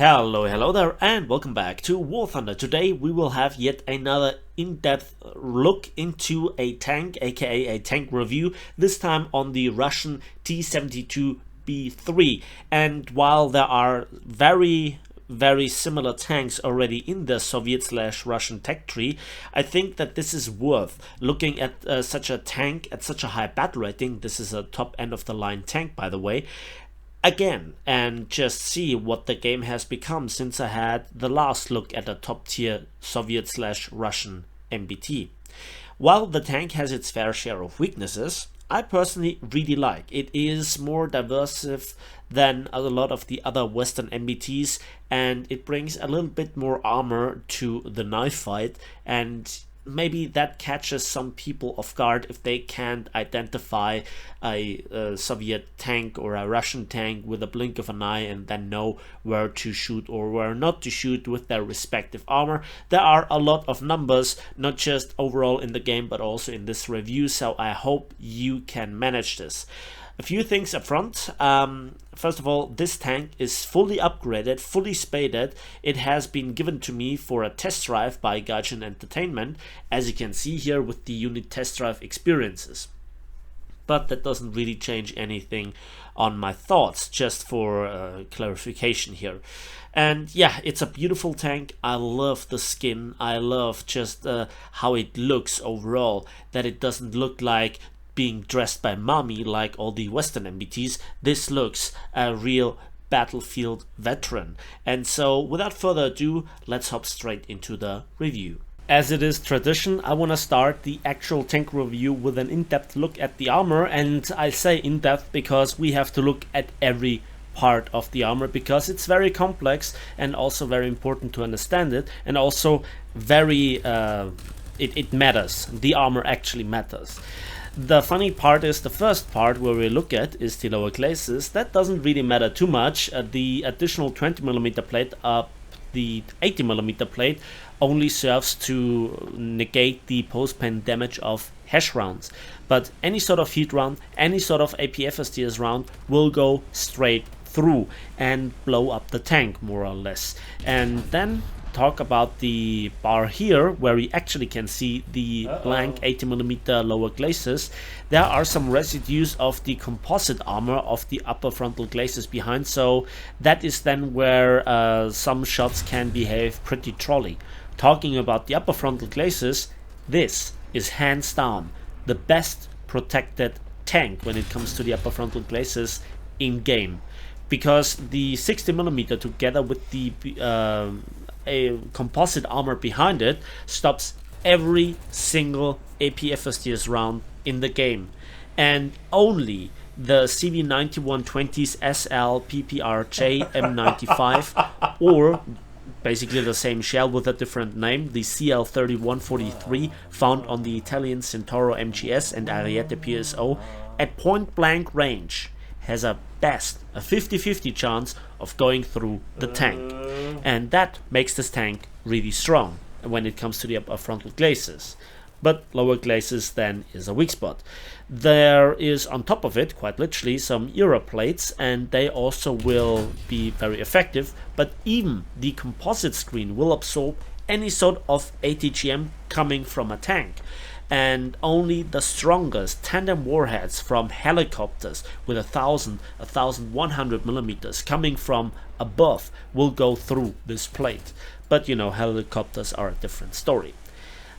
Hello there, and welcome back to War Thunder. Today we will have yet another in-depth look into a tank, aka a tank review, this time on the Russian T-72B3. And while there are very similar tanks already in the Soviet/Russian tech tree, I think that this is worth looking at such a tank at such a high battle rating. This is a top end of the line tank, by the way, again, and just see what the game has become since I had the last look at a top tier Soviet/Russian MBT. While the tank has its fair share of weaknesses, I personally really like. It is more diverse than a lot of the other Western MBTs, and it brings a little bit more armor to the knife fight, and maybe that catches some people off guard if they can't identify a Soviet tank or a Russian tank with a blink of an eye and then know where to shoot or where not to shoot with their respective armor. There are a lot of numbers, not just overall in the game but also in this review, so I hope you can manage this. A few things up front. First of all, this tank is fully upgraded, fully spaded. It has been given to me for a test drive by Gaijin Entertainment, as you can see here with the unit test drive experiences. But that doesn't really change anything on my thoughts, just for clarification here. And yeah, it's a beautiful tank. I love the skin. I love just how it looks overall, that it doesn't look like being dressed by mommy like all the Western MBTs. This looks a real battlefield veteran. And so without further ado, let's hop straight into the review. As it is tradition, I want to start the actual tank review with an in-depth look at the armor, and I say in-depth because we have to look at every part of the armor, because it's very complex and also very important to understand it, and also very it matters. The armor actually matters. The funny part is the first part where we look at is the lower glacis. That doesn't really matter too much. The additional 20mm plate, the 80mm plate, only serves to negate the post-pen damage of hash rounds. But any sort of heat round, any sort of APFSTS round will go straight through and blow up the tank, more or less. And then talk about the bar here, where we actually can see the blank 80mm lower glacis. There are some residues of the composite armor of the upper frontal glacis behind, so that is then where some shots can behave pretty trolly. Talking about the upper frontal glacis, this is hands down the best protected tank when it comes to the upper frontal glacis in game, because the 60mm together with the a composite armor behind it stops every single APFSTS round in the game, and only the CV9120's SL PPRJ M95 or basically the same shell with a different name, the CL3143 found on the Italian Centauro MGS and Ariete PSO at point blank range has a 50-50 chance of going through the tank, and that makes this tank really strong when it comes to the upper frontal glacis. But lower glacis then is a weak spot. There is on top of it, quite literally, some Euro plates, and they also will be very effective, but even the composite screen will absorb any sort of ATGM coming from a tank. And only the strongest tandem warheads from helicopters with 1100mm coming from above will go through this plate. But you know, helicopters are a different story.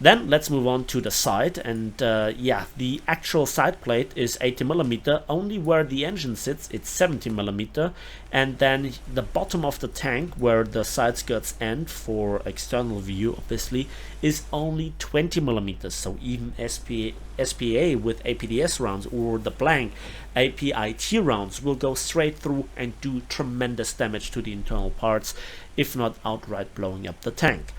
Then let's move on to the side, and yeah, the actual side plate is 80mm, only where the engine sits it's 70mm, and then the bottom of the tank, where the side skirts end for external view obviously, is only 20mm, so even SPA with APDS rounds or the blank APIT rounds will go straight through and do tremendous damage to the internal parts, if not outright blowing up the tank.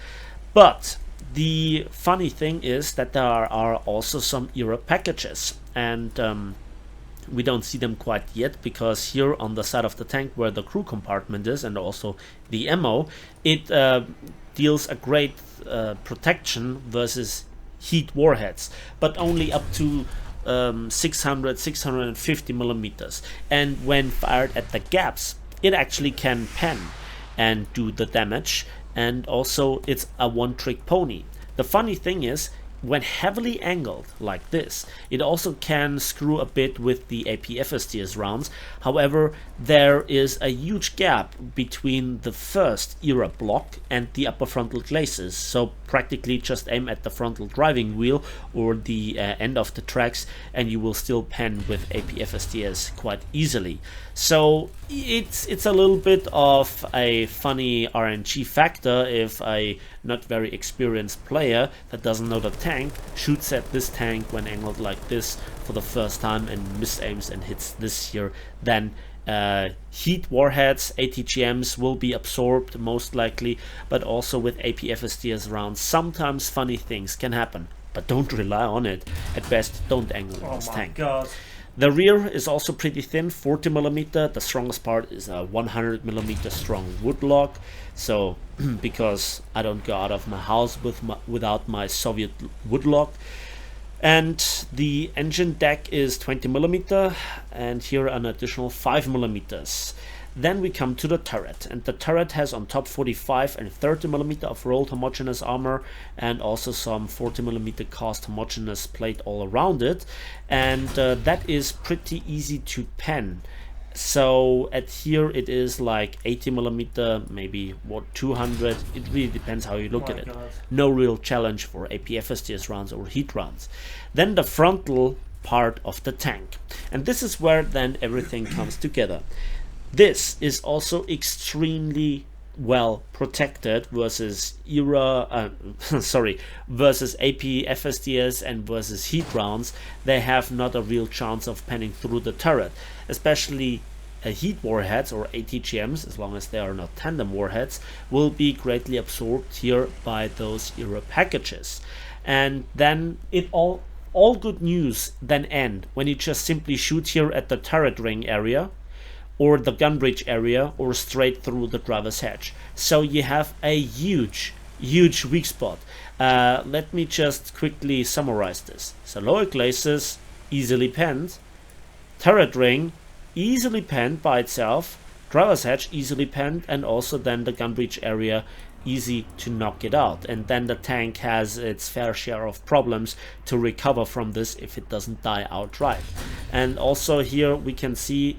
But the funny thing is that there are also some era packages, and we don't see them quite yet, because here on the side of the tank where the crew compartment is and also the ammo, it deals a great protection versus heat warheads, but only up to 650 millimeters, and when fired at the gaps it actually can pen. and do the damage. And also it's a one-trick pony. The funny thing is, when heavily angled like this, it also can screw a bit with the AP-FSTS rounds. However, there is a huge gap between the first era block and the upper frontal glacis, so practically just aim at the frontal driving wheel or the end of the tracks and you will still pen with AP-FSTS quite easily. So it's a little bit of a funny RNG factor if a not very experienced player that doesn't know the tank shoots at this tank when angled like this for the first time and misaims and hits this here. Then heat warheads, ATGMs will be absorbed most likely, but also with AP-FSTS rounds sometimes funny things can happen, but don't rely on it. At best, don't angle this tank. God. The rear is also pretty thin, 40mm. The strongest part is a 100mm strong woodlock. So because I don't go out of my house without my Soviet woodlock. And the engine deck is 20mm, and here an additional 5mm. Then we come to the turret, and the turret has on top 45 and 30mm of rolled homogeneous armor, and also some 40mm cast homogeneous plate all around it, and that is pretty easy to pen. So at here it is like 80mm, maybe what 200. It really depends how you look at it. No real challenge for AP-FSTS rounds or heat rounds. Then the frontal part of the tank, and this is where then everything comes together. This is also extremely well protected versus versus AP-FSTS and versus heat rounds. They have not a real chance of penning through the turret, especially heat warheads or ATGMs, as long as they are not tandem warheads, will be greatly absorbed here by those era packages. And then it all good news then end when you just simply shoot here at the turret ring area or the gun breech area or straight through the driver's hatch. So you have a huge weak spot. Let me just quickly summarize this. So lower glacis easily penned, turret ring easily penned by itself, driver's hatch easily penned, and also then the gun breech area easy to knock it out. And then the tank has its fair share of problems to recover from this if it doesn't die outright. And also here we can see,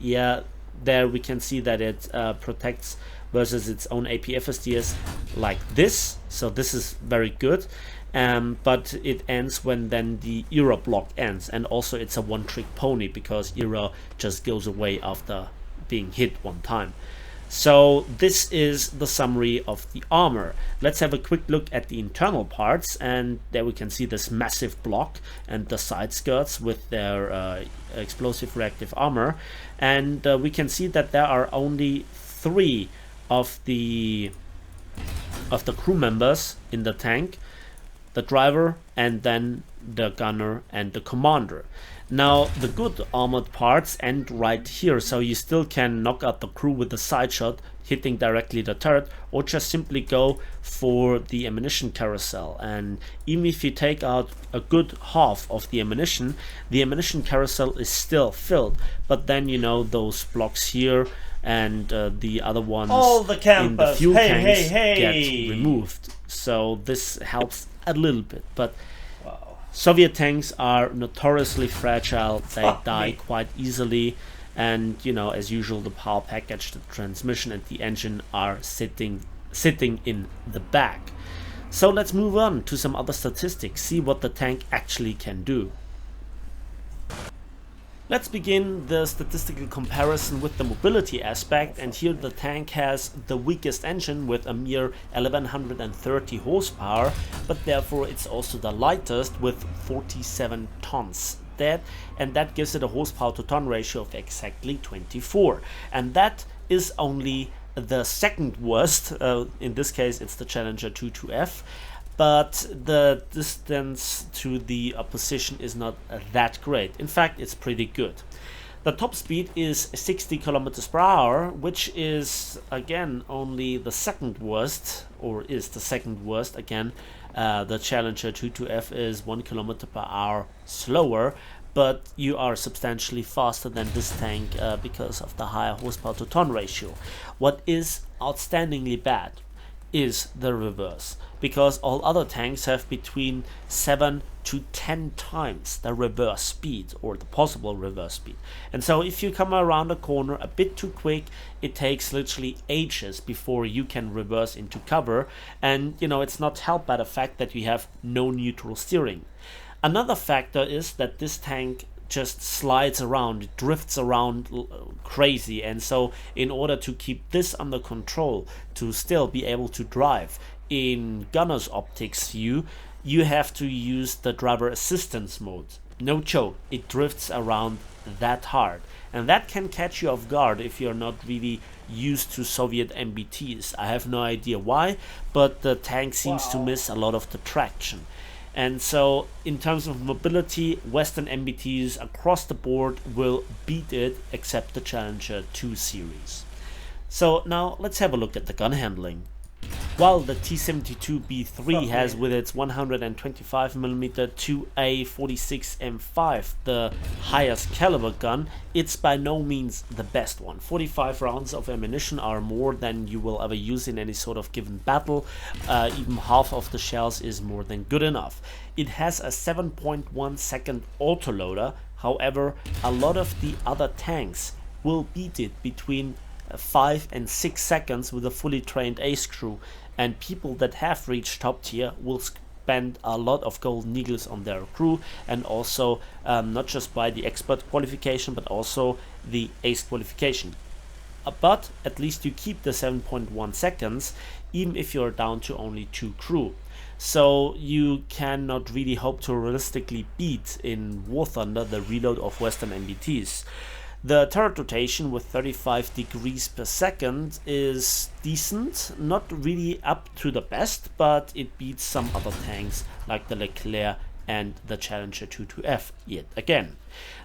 there we can see that it protects versus its own AP-FSTS like this. So this is very good. But it ends when then the era block ends, and also it's a one-trick pony because era just goes away after being hit one time. So this is the summary of the armor. Let's have a quick look at the internal parts, and there we can see this massive block and the side skirts with their explosive reactive armor, and we can see that there are only 3 of the crew members in the tank: the driver, and then the gunner and the commander. Now the good armored parts end right here, so you still can knock out the crew with a side shot hitting directly the turret, or just simply go for the ammunition carousel. And even if you take out a good half of the ammunition carousel is still filled, but then you know those blocks here and the other ones in the fuel tanks get removed. So this helps a little bit, but Soviet tanks are notoriously fragile. They die quite easily, and you know, as usual, the power package, the transmission and the engine are sitting in the back. So let's move on to some other statistics, see what the tank actually can do. Let's begin the statistical comparison with the mobility aspect, and here the tank has the weakest engine with a mere 1130 horsepower, but therefore it's also the lightest with 47 tons. And that gives it a horsepower to ton ratio of exactly 24, and that is only the second worst. In this case it's the Challenger 2-2F, but the distance to the opposition is not that great. In fact, it's pretty good. The top speed is 60 kilometers per hour, which is again only the second worst, or is the second worst. Again, the Challenger 2-2F is 1 kilometer per hour slower, but you are substantially faster than this tank because of the higher horsepower to ton ratio. What is outstandingly bad is the reverse, because all other tanks have between 7 to 10 times the reverse speed, or the possible reverse speed. And so if you come around a corner a bit too quick, it takes literally ages before you can reverse into cover, and it's not helped by the fact that you have no neutral steering. Another factor is that this tank just slides around, it drifts around crazy, and so in order to keep this under control, to still be able to drive in gunner's optics view, you have to use the driver assistance mode. No joke, it drifts around that hard, and that can catch you off guard if you're not really used to Soviet MBTs. I have no idea why, but the tank seems to miss a lot of the traction. And so in terms of mobility, Western MBTs across the board will beat it, except the Challenger 2 series. So now let's have a look at the gun handling. While the T-72B3 has, with its 125mm 2A46 M5, the highest caliber gun, it's by no means the best one. 45 rounds of ammunition are more than you will ever use in any sort of given battle. Even half of the shells is more than good enough. It has a 7.1 second autoloader. However, a lot of the other tanks will beat it between 5 and 6 seconds with a fully trained ace crew, and people that have reached top tier will spend a lot of golden eagles on their crew, and also not just by the expert qualification but also the ace qualification. But at least you keep the 7.1 seconds even if you're down to only 2 crew. So you cannot really hope to realistically beat in War Thunder the reload of Western MBTs. The turret rotation with 35 degrees per second is decent, not really up to the best, but it beats some other tanks like the Leclerc and the Challenger 2-2F yet again.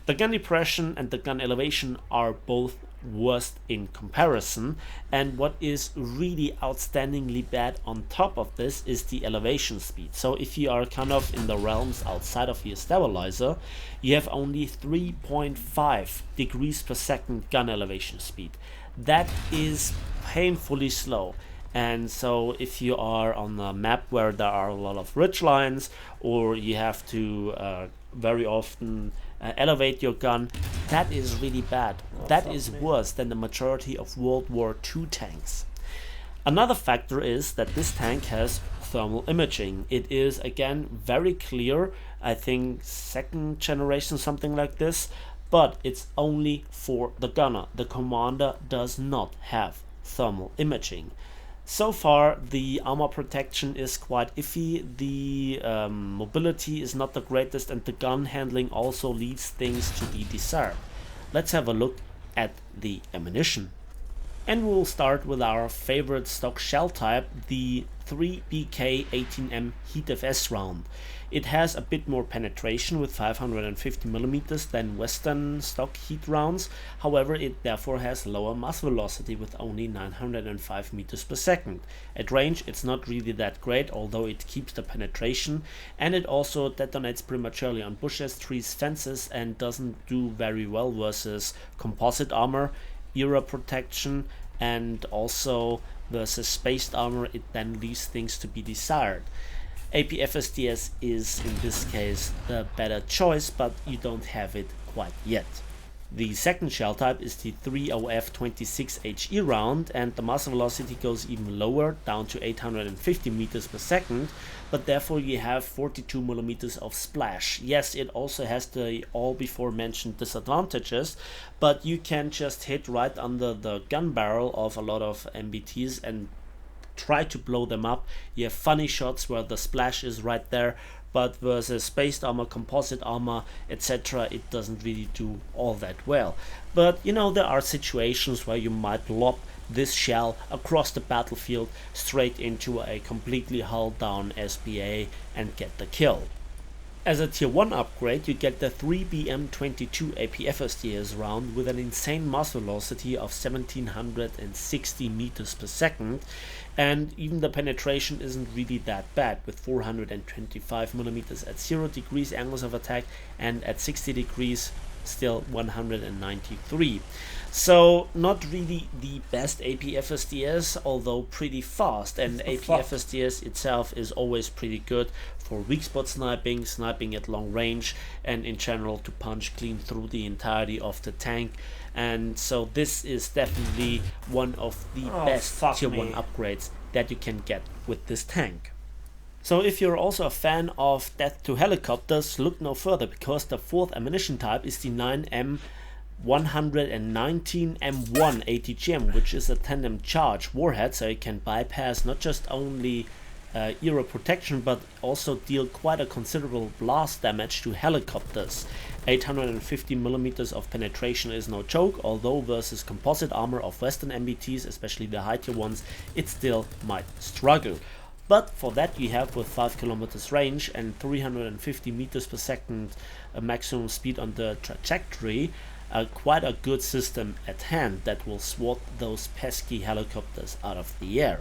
The gun depression and the gun elevation are both worst in comparison, and what is really outstandingly bad on top of this is the elevation speed. So if you are kind of in the realms outside of your stabilizer, you have only 3.5 degrees per second gun elevation speed. That is painfully slow. And so if you are on a map where there are a lot of ridge lines, or you have to very often elevate your gun, that is really bad. That is worse than the majority of World War II tanks. Another factor is that this tank has thermal imaging. It is again very clear, I think 2nd generation, something like this, but it's only for the gunner. The commander does not have thermal imaging. So far the armor protection is quite iffy, the mobility is not the greatest, and the gun handling also leaves things to be desired. Let's have a look at the ammunition. And we'll start with our favorite stock shell type, the 3BK18M Heat FS round. It has a bit more penetration with 550mm than Western stock heat rounds. However, it therefore has lower muzzle velocity with only 905 meters per second. At range, it's not really that great, although it keeps the penetration, and it also detonates prematurely on bushes, trees, fences, and doesn't do very well versus composite armor, era protection, and also versus spaced armor. It then leaves things to be desired. APFSDS is in this case the better choice, but you don't have it quite yet. The second shell type is the 3OF26HE round, and the muzzle velocity goes even lower, down to 850 meters per second, but therefore you have 42 millimeters of splash. Yes, it also has the all before mentioned disadvantages, but you can just hit right under the gun barrel of a lot of MBTs and try to blow them up. You have funny shots where the splash is right there, but versus spaced armor, composite armor, etc., it doesn't really do all that well. But there are situations where you might lob this shell across the battlefield straight into a completely hull down SBA and get the kill. As a tier 1 upgrade, you get the 3BM22 APFSDS round with an insane muzzle velocity of 1760 meters per second, and even the penetration isn't really that bad, with 425 millimeters at 0 degrees angles of attack and at 60 degrees still 193. So not really the best APFSDS, although pretty fast, and APFSDS itself is always pretty good for weak spot sniping, sniping at long range, and in general to punch clean through the entirety of the tank. And so this is definitely one of the best tier 1 upgrades that you can get with this tank. So if you're also a fan of death to helicopters, look no further, because the 4th ammunition type is the 9M119M1 ATGM, which is a tandem charge warhead, so you can bypass not just only aero protection but also deal quite a considerable blast damage to helicopters. 850 millimeters of penetration is no joke, although versus composite armor of Western MBTs, especially the high tier ones, it still might struggle. But for that you have, with 5 kilometers range and 350 meters per second maximum speed on the trajectory, quite a good system at hand that will swat those pesky helicopters out of the air.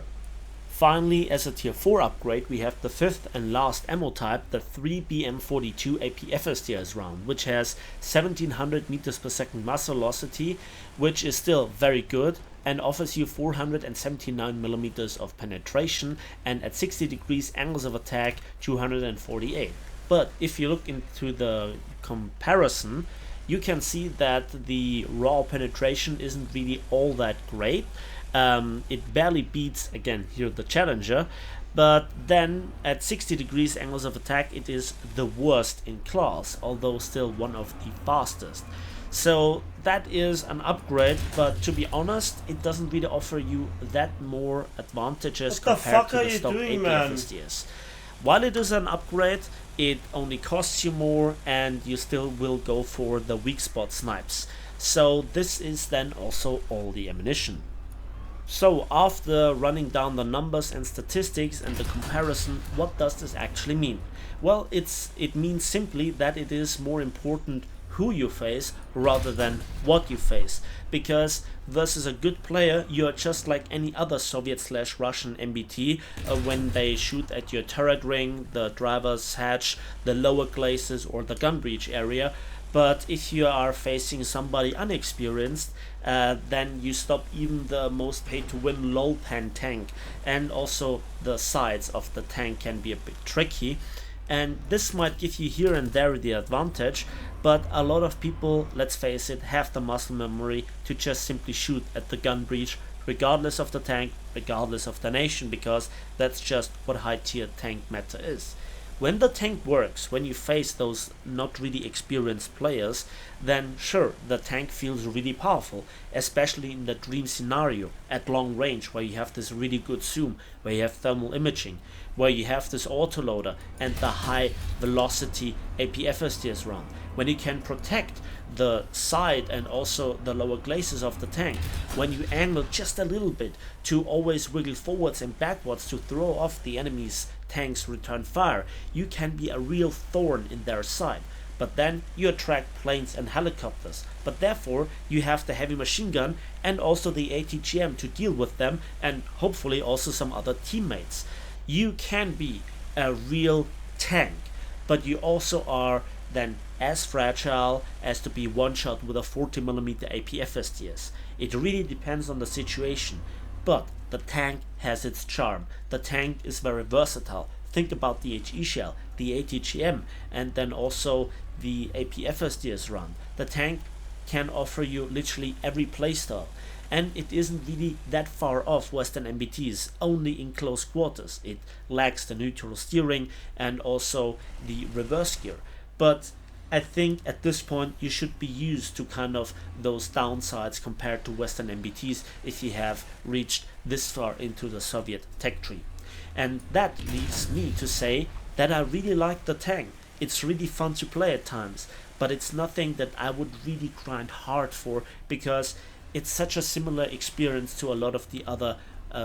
Finally, as a tier 4 upgrade, we have the 5th and last ammo type, the 3BM42 APFSDS round, which has 1700 meters per second muzzle velocity, which is still very good, and offers you 479 millimeters of penetration and at 60 degrees angles of attack 248. But if you look into the comparison, you can see that the raw penetration isn't really all that great. It barely beats, again here, the Challenger, but then at 60 degrees angles of attack it is the worst in class, although still one of the fastest. So that is an upgrade, but to be honest, it doesn't really offer you that more advantages compared to the stock APFSDS. While it is an upgrade, it only costs you more, and you still will go for the weak spot snipes. So this is then also all the ammunition. So after running down the numbers and statistics and the comparison, what does this actually mean? Well, it means simply that it is more important who you face rather than what you face, because versus a good player you are just like any other Soviet/Russian MBT when they shoot at your turret ring, the driver's hatch, the lower glacis or the gun breech area. But if you are facing somebody unexperienced, then you stop even the most pay-to-win low-pen tank, and also the sides of the tank can be a bit tricky. And this might give you here and there the advantage, but a lot of people, let's face it, have the muscle memory to just simply shoot at the gun breech, regardless of the tank, regardless of the nation, because that's just what high-tier tank meta is. When the tank works, when you face those not really experienced players, then sure, the tank feels really powerful, especially in the dream scenario at long range, where you have this really good zoom, where you have thermal imaging, where you have this autoloader and the high velocity APFSDS round, when you can protect the side and also the lower glacis of the tank, when you angle just a little bit to always wiggle forwards and backwards to throw off the enemy's tank's return fire, you can be a real thorn in their side. But then you attract planes and helicopters, but therefore you have the heavy machine gun and also the ATGM to deal with them, and hopefully also some other teammates. You can be a real tank, but you also are then as fragile as to be one shot with a 40mm APFSDS. It really depends on the situation, but the tank has its charm. The tank is very versatile. Think about the HE shell, the ATGM, and then also the APFSDS run. The tank can offer you literally every playstyle, and it isn't really that far off Western MBTs, only in close quarters. It lacks the neutral steering and also the reverse gear, but I think at this point you should be used to kind of those downsides compared to Western MBTs if you have reached this far into the Soviet tech tree. And that leads me to say that I really like the tank. It's really fun to play at times, but it's nothing that I would really grind hard for, because it's such a similar experience to a lot of the other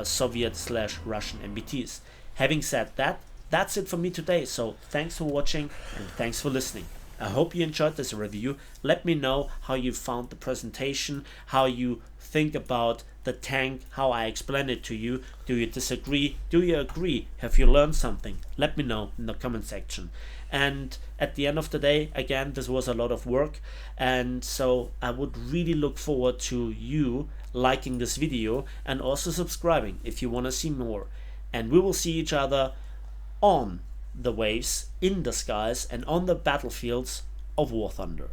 Soviet/Russian MBTs. Having said that, that's it for me today. So thanks for watching and thanks for listening. I hope you enjoyed this review. Let me know how you found the presentation, how you think about the tank, how I explained it to you. Do you disagree? Do you agree? Have you learned something? Let me know in the comment section. And at the end of the day, again, this was a lot of work, and so I would really look forward to you liking this video and also subscribing if you want to see more. And we will see each other on the waves, in the skies, and on the battlefields of War Thunder.